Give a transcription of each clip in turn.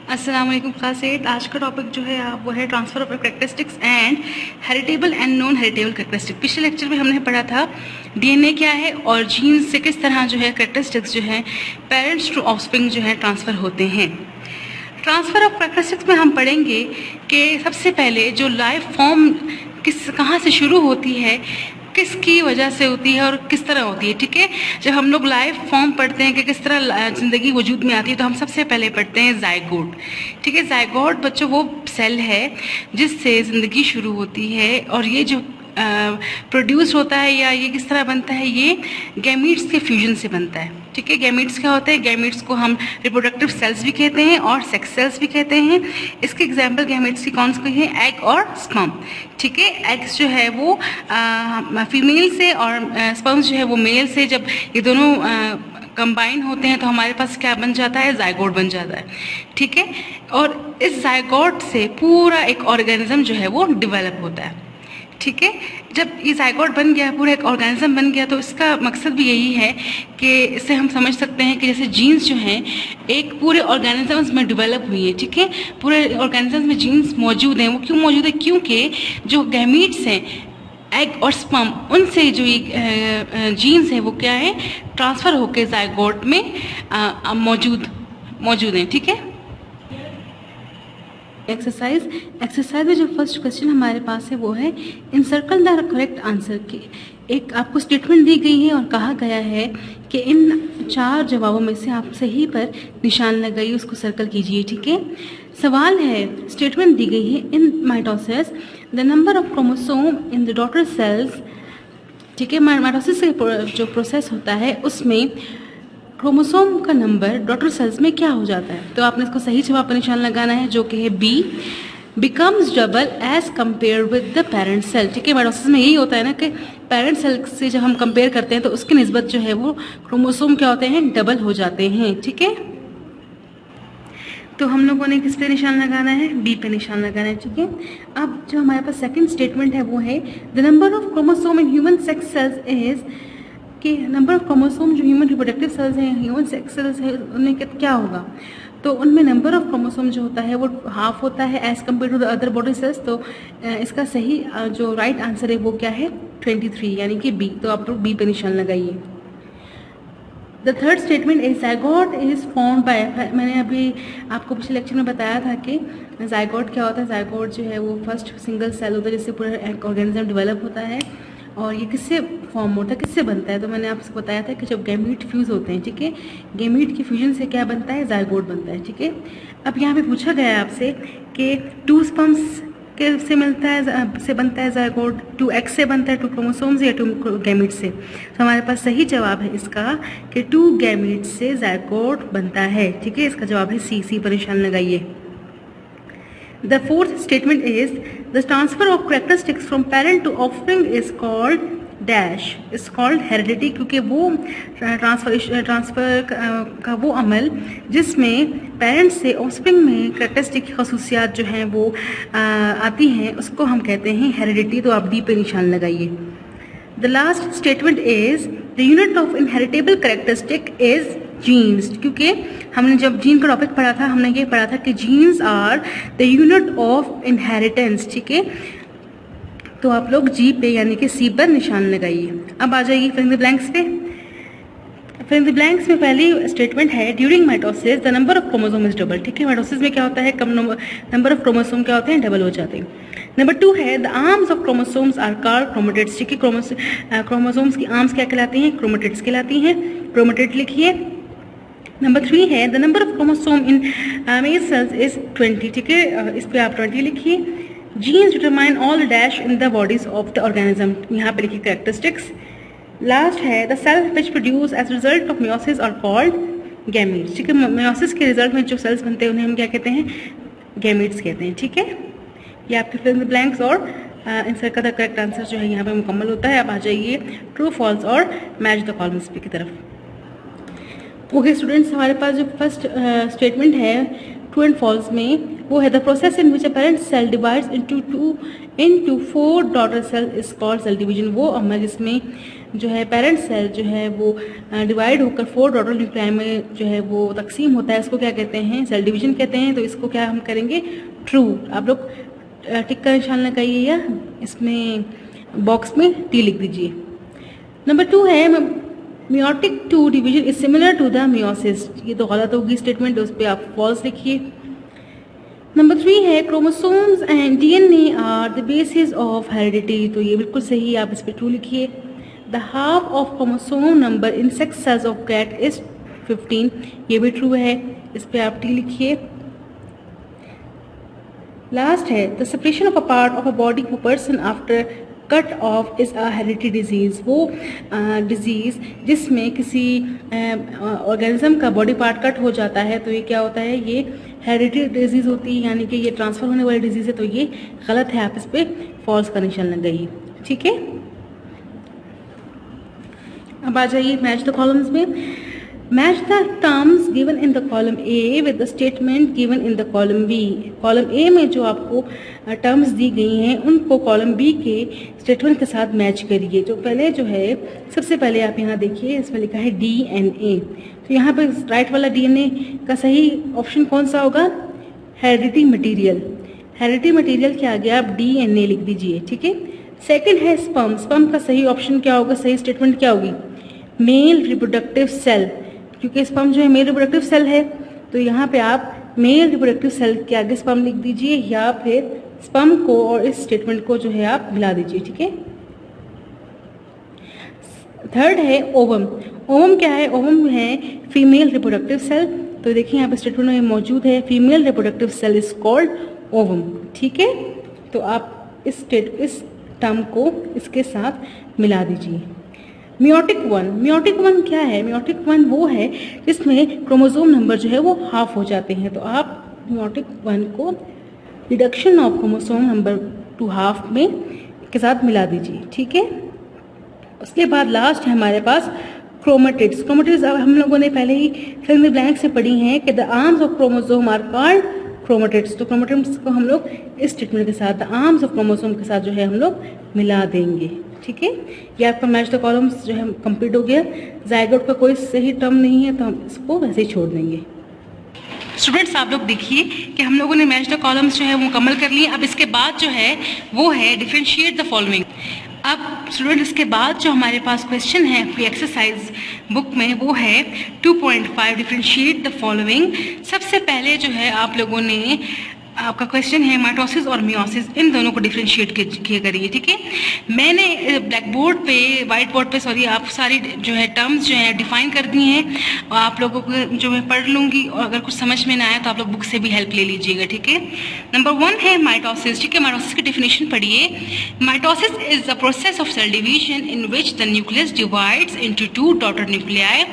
अस्सलाम वालेकुम क्लास 8। आज का टॉपिक जो है वो है transfer of characteristics and heritable and non heritable characteristic. पिछले लेक्चर में हमने पढ़ा था डीएनए क्या है और जीन से किस तरह जो है कैरेक्टरिस्टिक्स जो है पेरेंट्स टू ऑफस्प्रिंग जो है ट्रांसफ़र होते हैं। ट्रांसफ़र ऑफ कैरेक्टरिस्टिक्स में हम पढ़ेंगे कि सबसे पहले जो लाइफ फॉर्म कहाँ से शुरू होती है, किसकी वजह से होती है और किस तरह होती है। ठीक है, जब हम लोग लाइफ फॉर्म पढ़ते हैं कि किस तरह ज़िंदगी वजूद में आती है तो हम सबसे पहले पढ़ते हैं जायगोट। ठीक है, जायगोट बच्चों वो सेल है जिससे ज़िंदगी शुरू होती है और ये जो प्रोड्यूस होता है या ये किस तरह बनता है, ये गैमीट्स के फ्यूजन से बनता है। ठीक है, गैमीट्स क्या होते हैं? गैमीट्स को हम रिप्रोडक्टिव सेल्स भी कहते हैं और सेक्स सेल्स भी कहते हैं। इसके एग्जाम्पल गैमीट्स की कौन सी हैं? एग और स्पर्म। ठीक है, एग्स जो है वो फीमेल से और स्पर्म्स जो है वो मेल से, जब ये दोनों कंबाइन होते हैं तो हमारे पास क्या बन जाता है? जायगोट बन जाता है। ठीक है, और इस जायगोट से पूरा एक ऑर्गेनिज्म जो है वो डेवलप होता है। ठीक है, जब ये जायगोट बन गया, पूरा एक ऑर्गेनिज्म बन गया, तो इसका मकसद भी यही है कि इससे हम समझ सकते हैं कि जैसे जीन्स जो हैं एक पूरे ऑर्गेनिजम्स में डेवलप हुई है। ठीक है, पूरे ऑर्गेनिजम्स में जीन्स मौजूद हैं। वो क्यों मौजूद है? क्योंकि जो गैमीट्स हैं एग और स्पर्म, उनसे जो ये जीन्स है वो क्या है? ट्रांसफ़र होकर जायगोट में मौजूद हैं। ठीक है, एक्सरसाइज में जो फर्स्ट क्वेश्चन हमारे पास है वो है इनसर्कल द करेक्ट आंसर की। एक आपको स्टेटमेंट दी गई है और कहा गया है कि इन 4 जवाबों में से आप सही पर निशान लगाइए, उसको सर्कल कीजिए। ठीक है, सवाल है, स्टेटमेंट दी गई है इन mitosis the number of chromosome in the daughter cells. ठीक है, माइटोसिस का जो प्रोसेस होता है उसमें क्रोमोसोम का नंबर डॉटर सेल्स में क्या हो जाता है? तो आपने इसको सही जवाब पर निशान लगाना है जो कि है B, becomes double as compare with the parent cell. ठीक है, माइटोसिस में यही होता है ना कि पेरेंट सेल से जब हम कंपेयर करते हैं तो उसकी निस्बत जो है वो क्रोमोसोम क्या होते हैं? डबल हो जाते हैं। ठीक है, तो हम लोगों ने किस पे निशान लगाना है? बी पे निशान लगाना है। ठीक है, अब जो हमारे पास सेकंड स्टेटमेंट है वो है the number of chromosome in human sex cells is, कि नंबर ऑफ क्रोमोसोम जो ह्यूमन रिप्रोडक्टिव सेल्स हैं, ह्यूमन सेक्स सेल्स है, उनमें क्या होगा? तो उनमें नंबर ऑफ क्रोमोसोम जो होता है वो हाफ होता है as compare to the other body cells. तो इसका सही जो राइट आंसर है वो क्या है? 23, यानी कि बी। तो आप लोग बी पे निशान लगाइए। The third statement is zygote is formed by, मैंने अभी आपको पिछले लेक्चर में बताया था कि जायगोट क्या होता है। जायगोट जो है वो फर्स्ट सिंगल सेल होता है जिससे पूरा एक ऑर्गेनिज्म डेवलप होता है। और ये किससे फॉर्म होता है, किससे बनता है? तो मैंने आपको बताया था कि जब गैमीट फ्यूज़ होते हैं। ठीक है, गैमीट की फ्यूजन से क्या बनता है? जायगोट बनता है। ठीक है, अब यहाँ पे पूछा गया है आपसे कि 2 स्पर्म्स के से मिलता है, से बनता है जायगोट, 2 एग से बनता है, 2 क्रोमोसोम से या 2 गैमीट से। तो हमारे पास सही जवाब है इसका कि 2 गैमीट से जायगोट बनता है। ठीक है, इसका जवाब है सी पर निशान लगाइए। The fourth statement is the transfer of characteristics from parent to offspring is called dash, is called heredity, क्योंकि वो ट्रांसफ़र का वो अमल जिसमें पेरेंट से ऑफस्प्रिंग में कैरेक्टरिस्टिक की खसूसियात जो हैं वो आती हैं उसको हम कहते हैं हेरिडिटी। तो आप डी पे निशान लगाइए। The last statement is the unit of inheritable characteristic is genes, क्योंकि हमने जब जीन का टॉपिक पढ़ा था हमने ये पढ़ा था कि genes are the unit of inheritance. ठीक है, तो आप लोग जी पे यानी कि सी पर निशान लगाइए। अब आ जाइए फिल इन द ब्लैंक्स पे। फिल इन द ब्लैंक्स में पहली स्टेटमेंट है during mitosis the number of chromosome is double. ठीक है, माइटोसिस में क्या होता है? कम नंबर ऑफ क्रोमोसोम क्या होते हैं? डबल हो जाते हैं। नंबर 2 है the arms of chromosomes are called chromatids. ठीक है, क्रोमोसोम्स की आर्म्स क्या कहलाती हैं? क्रोमेटिड्स कहलाती हैं। क्रोमेटिड लिखिए। नंबर 3 है the number of chromosome in male cells is 20। ठीक है, इस पे आप 20 लिखिए। Genes determine all dash in the bodies of the organism, यहाँ पे लिखिए कैरेक्टरिस्टिक्स। लास्ट है the cell which produce as result of meiosis are called gametes. ठीक है, मेयोसिस के रिजल्ट में जो सेल्स बनते हैं उन्हें हम क्या कहते हैं? गैमीट्स कहते हैं। ठीक है, ये आपके फिल इन द ब्लैंक्स और आंसर का द करेक्ट आंसर जो है यहाँ पे मुकम्मल होता है। अब आ जाइए ट्रू फॉल्स और मैच द कॉलम्स की तरफ। ओके स्टूडेंट्स, हमारे पास जो फर्स्ट स्टेटमेंट है ट्रू एंड फॉल्स में वो है the process in which a parent cell divides into 4 daughter cell is called cell division. वो अमल जिसमें जो है पेरेंट सेल जो है वो डिवाइड होकर 4 डॉटर न्यूक्लियाई में जो है वो तकसीम होता है, इसको क्या कहते हैं, सेल डिवीजन कहते हैं। तो इसको क्या हम करेंगे, ट्रू। आप लोग टिक का निशान लगाइए या इसमें बॉक्स में टी लिख दीजिए। नंबर 2 है meiotic 2 division is similar to the meiosis. ये तो गलत होगी स्टेटमेंट, उस पर आप फॉल्स लिखिए। नंबर 3 है chromosomes and DNA are the basis of heredity. तो ये बिल्कुल सही, आप इस पर ट्रू लिखिए। The half of chromosome number in sex cells of cat is 15। ये भी ट्रू है, इस पर आप टी लिखिए। लास्ट है the separation of a part of a body of a person after cut off is a heredity disease. वो disease जिसमें किसी ऑर्गेनिज्म का बॉडी पार्ट कट हो जाता है तो ये क्या होता है, ये हेरिडिटी डिजीज होती है, यानी कि ये ट्रांसफर होने वाली डिजीज है। तो ये गलत है, आप इस पर फॉल्स का निशान लगाइए। ठीक है, अब आ जाइए मैच द कॉलम्स में। Match the terms given in the column A with the statement given in the column B. Column A में जो आपको टर्म्स दी गई हैं उनको कॉलम बी के स्टेटमेंट के साथ मैच करिए। जो पहले जो है, सबसे पहले आप यहाँ देखिए, इसमें लिखा है डीएनए। तो यहाँ पे राइट वाला डीएनए का सही ऑप्शन कौन सा होगा, हेरिडिटी मटीरियल। हेरिडिटी मटीरियल के आगे आप डीएनए लिख दीजिए। ठीक है। सेकंड है स्पर्म। स्पर्म का सही ऑप्शन क्या होगा, सही स्टेटमेंट क्या होगी, मेल रिप्रोडक्टिव सेल, क्योंकि स्पर्म जो है मेल रिप्रोडक्टिव सेल है। तो यहाँ पे आप मेल रिप्रोडक्टिव सेल के आगे स्पर्म लिख दीजिए, या फिर स्पर्म को और इस स्टेटमेंट को जो है आप मिला दीजिए। ठीक है। थर्ड है ओवम। ओवम क्या है, ओवम है फीमेल रिप्रोडक्टिव सेल। तो देखिए यहाँ पे स्टेटमेंट में मौजूद है female reproductive cell is called ovum. ठीक है। तो आप इस टर्म को इसके साथ मिला दीजिए। मियोटिक 1। मियोटिक 1 क्या है, मियोटिक 1 वो है जिसमें क्रोमोसोम नंबर जो है वो हाफ हो जाते हैं। तो आप मियोटिक 1 को reduction of chromosome number two half में के साथ मिला दीजिए। ठीक है। उसके बाद लास्ट है हमारे पास क्रोमेटिड्स। क्रोमेटिड्स अब हम लोगों ने पहले ही फिल इन द ब्लैंक से पढ़ी हैं कि the arms of chromosome are called chromatids. तो क्रोमेटिड्स को हम लोग इस स्टेटमेंट के साथ द आर्म्स ऑफ क्रोमोसोम के साथ जो है हम लोग मिला देंगे। ठीक है। ये आपका मैच द कॉलम्स जो है कंप्लीट हो गया। जायगोट का कोई सही टर्म नहीं है तो हम इसको वैसे ही छोड़ देंगे। स्टूडेंट्स आप लोग देखिए कि हम लोगों ने मैच द कॉलम्स जो है वो मुकम्मल कर लिए। अब इसके बाद जो है वो है डिफरेंशिएट द फॉलोइंग। अब स्टूडेंट इसके बाद जो हमारे पास क्वेश्चन है आपकी एक्सरसाइज बुक में वो है 2.5 डिफरेंशिएट द फॉलोइंग। सबसे पहले जो है आप लोगों ने आपका क्वेश्चन है माइटोसिस और मियोसिस, इन दोनों को डिफरेंशिएट किया करिए। ठीक है। मैंने ब्लैक बोर्ड पे, वाइट बोर्ड पे सॉरी, आप सारी जो है टर्म्स जो है डिफाइन कर दी हैं और आप लोगों को जो मैं पढ़ लूँगी और अगर कुछ समझ में ना आए तो आप लोग बुक से भी हेल्प ले लीजिएगा। ठीक है। नंबर 1 है माइटोसिस। ठीक है। माइटोसिस की डेफिनेशन पढ़िए। Mitosis is the process of cell division in which the nucleus divides into 2 daughter nuclei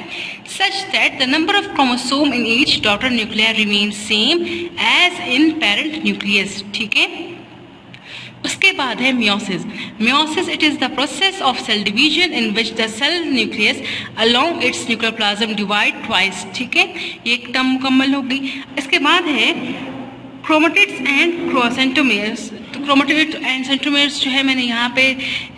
such that the number of chromosome in each daughter nuclei remains same as in parent nucleus। ठीक है। उसके बाद है meiosis. Meiosis it is the process of cell division in which the cell nucleus along its nuclear plasm divide twice. ठीक है। ये एक term मुकम्मल हो गई। इसके बाद है क्रोमेटिड्स एंड सेंट्रोमेयर्स। तो क्रोमेटिड एंड सेंट्रोमेयर्स जो है मैंने यहाँ पे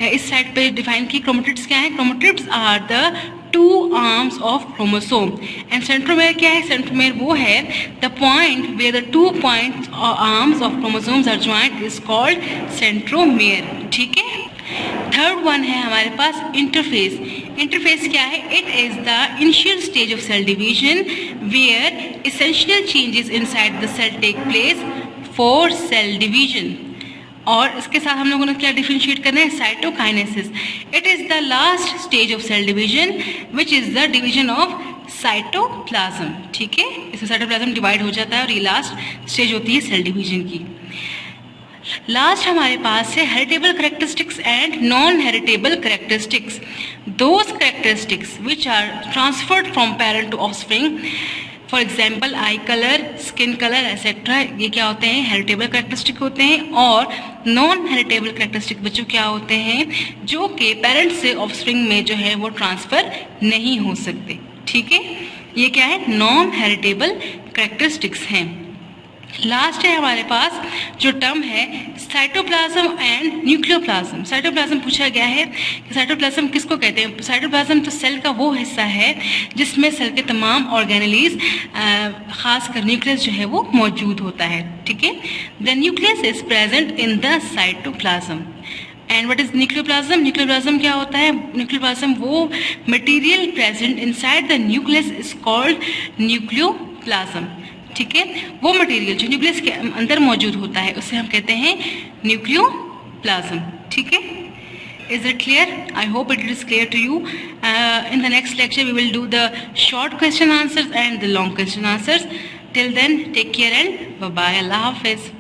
इस साइड पे डिफाइन की। क्रोमेटिड्स क्या है, chromatids are the 2 arms of chromosome and centromere क्या है, centromere वो है the point where the 2 points or arms of chromosomes are joined is called centromere। ठीक है। थर्ड वन है हमारे पास इंटरफेस। इंटरफेस क्या है, it is the initial stage of cell division where essential changes inside the cell take place for cell division। और इसके साथ हम लोगों ने क्या डिफरेंशिएट करना है, cytokinesis. It is the last stage of cell division which is the division of cytoplasm. ठीक है। इसमें साइटोप्लाज्म डिवाइड हो जाता है और ये लास्ट स्टेज होती है सेल डिवीजन की। लास्ट हमारे पास है heritable characteristics and non heritable characteristics. Those characteristics which are transferred from parent to offspring, for example eye colour, skin colour etcetera, ये क्या होते हैं, हेरिटेबल कैरेक्टरिस्टिक होते हैं। और नॉन हेरिटेबल कैरेक्टरिस्टिक बच्चों क्या होते हैं, जो कि पेरेंट से ऑफस्प्रिंग में जो है वो ट्रांसफर नहीं हो सकते। ठीक है। ये क्या है, नॉन हेरिटेबल कैरेक्टरिस्टिक्स हैं। लास्ट है हमारे पास जो टर्म है साइटोप्लाज्म एंड न्यूक्लियोप्लाज्म। साइटोप्लाज्म पूछा गया है कि साइटोप्लाज्म किसको कहते हैं। साइटोप्लाज्म तो सेल का वो हिस्सा है जिसमें सेल के तमाम ऑर्गेनेलीज खासकर न्यूक्लियस जो है वो मौजूद होता है, ठीक है। The nucleus is present in the cytoplasm. And what is nucleoplasm? Nucleoplasm क्या होता है? न्यूक्लियोप्लाज्म वो material present inside the nucleus is called nucleoplasm, ठीक है। वो मटेरियल जो न्यूक्लियस के अंदर मौजूद होता है उसे हम कहते हैं न्यूक्लियोप्लाज्म, ठीक है। Is it clear? I hope it is clear to you. In the next lecture we will do the short question answers and the long question answers. Till then, take care and bye bye. Allah Hafiz.